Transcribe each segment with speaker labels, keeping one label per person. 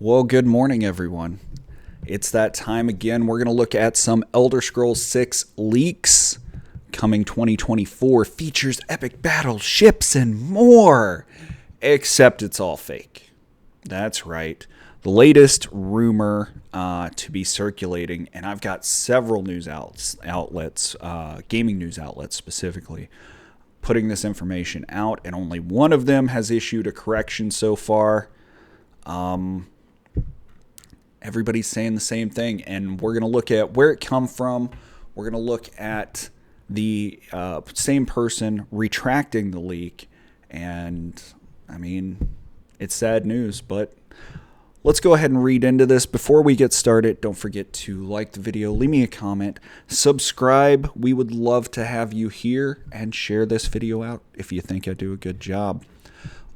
Speaker 1: Well, good morning, everyone. It's that time again. We're going to look at some Elder Scrolls 6 leaks coming 2024. Features epic battles, ships, and more. Except it's all fake. That's right. The latest rumor to be circulating, and I've got several news outlets, gaming news outlets specifically, putting this information out, and only one of them has issued a correction so far. Everybody's saying the same thing, and we're going to look at where it come from. We're going to look at the same person retracting the leak, and I mean, it's sad news, but let's go ahead and read into this. Before we get started, don't forget to like the video, leave me a comment, subscribe. We would love to have you here, and share this video out if you think I do a good job.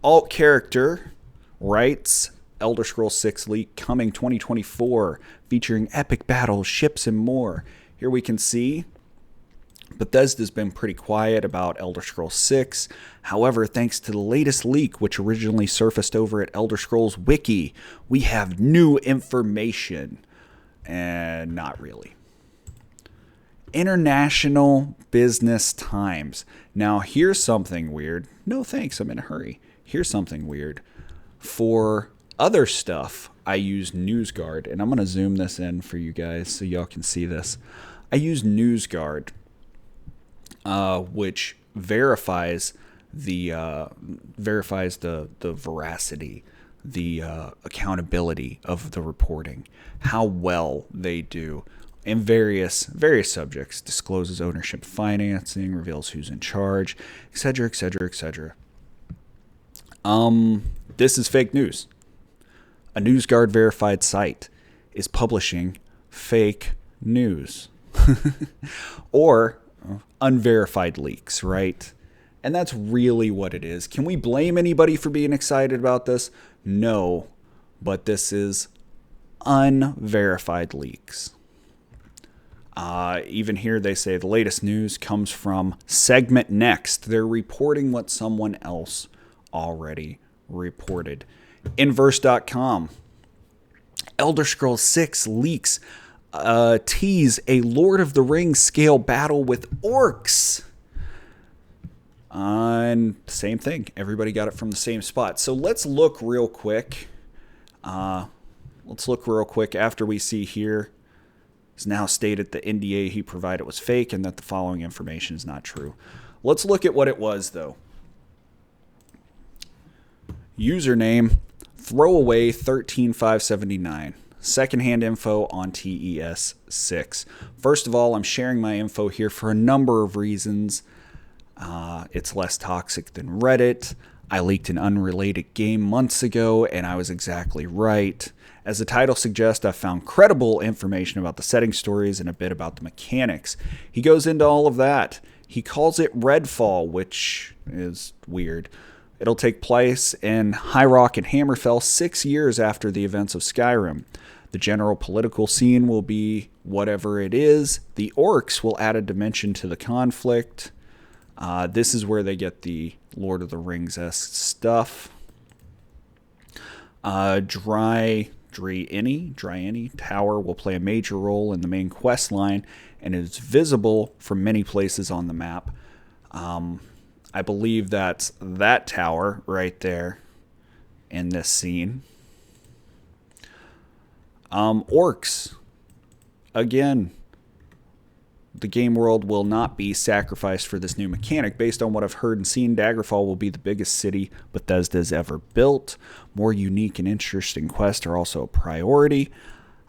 Speaker 1: Alt character writes, Elder Scrolls 6 leak coming 2024, featuring epic battles, ships, and more. Here we can see Bethesda's been pretty quiet about Elder Scrolls 6. However, thanks to the latest leak, which originally surfaced over at Elder Scrolls Wiki, we have new information. And not really. International Business Times. Now, here's something weird. No thanks, I'm in a hurry. Here's something weird. For other stuff, I use NewsGuard, and I'm going to zoom this in for you guys so y'all can see this. I use NewsGuard, which verifies the veracity, the accountability of the reporting, how well they do in various subjects, discloses ownership, financing, reveals who's in charge, etc., etc., etc. This is fake news. A NewsGuard verified site is publishing fake news or unverified leaks, right? And that's really what it is. Can we blame anybody for being excited about this? No, but this is unverified leaks. Even here they say the latest news comes from Segment Next. They're reporting what someone else already reported. Inverse.com. Elder Scrolls 6 leaks tease a Lord of the Rings scale battle with orcs. And same thing. Everybody got it from the same spot. So let's look real quick. After we see here. It's now stated the NDA he provided was fake and that the following information is not true. Let's look at what it was, though. Username, throwaway 13579. Secondhand info on TES 6. First of all, I'm sharing my info here for a number of reasons. It's less toxic than Reddit. I leaked an unrelated game months ago, and I was exactly right. As the title suggests, I found credible information about the setting stories and a bit about the mechanics. He goes into all of that. He calls it Redfall, which is weird. It'll take place in High Rock and Hammerfell 6 years after the events of Skyrim. The general political scene will be whatever it is. The orcs will add a dimension to the conflict. This is where they get the Lord of the Rings-esque stuff. Dryany Tower will play a major role in the main quest line and is visible from many places on the map. I believe that's that tower right there in this scene. Orcs. Again, the game world will not be sacrificed for this new mechanic. Based on what I've heard and seen, Daggerfall will be the biggest city Bethesda has ever built. More unique and interesting quests are also a priority.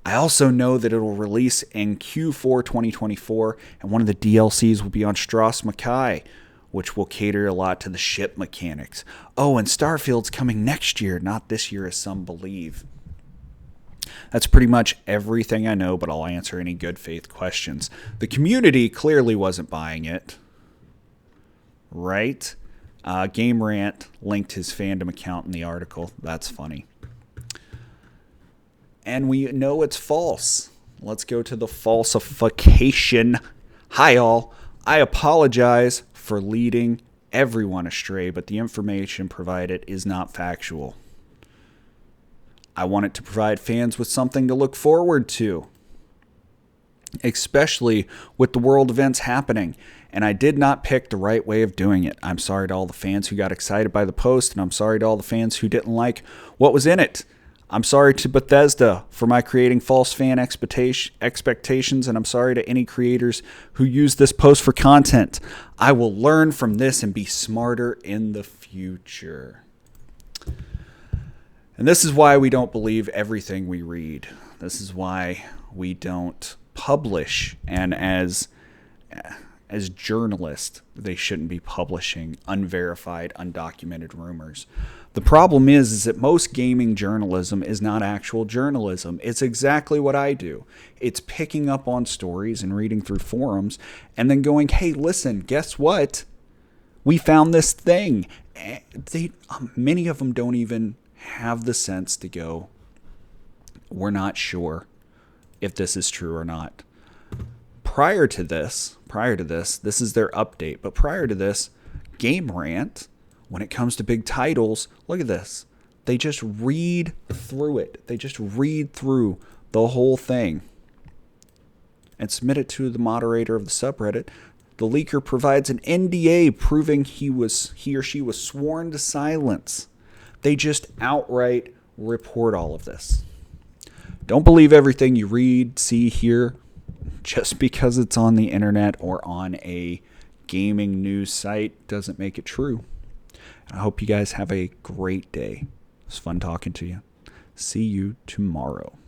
Speaker 1: I also know that it will release in Q4 2024, and one of the DLCs will be on Stras Mackay, which will cater a lot to the ship mechanics. Oh, and Starfield's coming next year, not this year as some believe. That's pretty much everything I know, but I'll answer any good faith questions. The community clearly wasn't buying it, right? Game Rant linked his fandom account in the article. That's funny. And we know it's false. Let's go to the falsification. Hi, all. I apologize for leading everyone astray, but the information provided is not factual. I want it to provide fans with something to look forward to, especially with the world events happening. And I did not pick the right way of doing it. I'm sorry to all the fans who got excited by the post, and I'm sorry to all the fans who didn't like what was in it. I'm sorry to Bethesda for my creating false fan expectations, and I'm sorry to any creators who use this post for content. I will learn from this and be smarter in the future. And this is why we don't believe everything we read. This is why we don't publish. And as journalists, they shouldn't be publishing unverified, undocumented rumors. The problem is that most gaming journalism is not actual journalism. It's exactly what I do. It's picking up on stories and reading through forums and then going, hey, listen, guess what? We found this thing. Many of them don't even have the sense to go, we're not sure if this is true or not. Prior to this, this is their update. But prior to this, Game Rant, when it comes to big titles, look at this. They just read through it. They just read through the whole thing and submit it to the moderator of the subreddit. The leaker provides an NDA proving he or she was sworn to silence. They just outright report all of this. Don't believe everything you read, see, hear, just because it's on the internet or on a gaming news site doesn't make it true. I hope you guys have a great day. It was fun talking to you. See you tomorrow.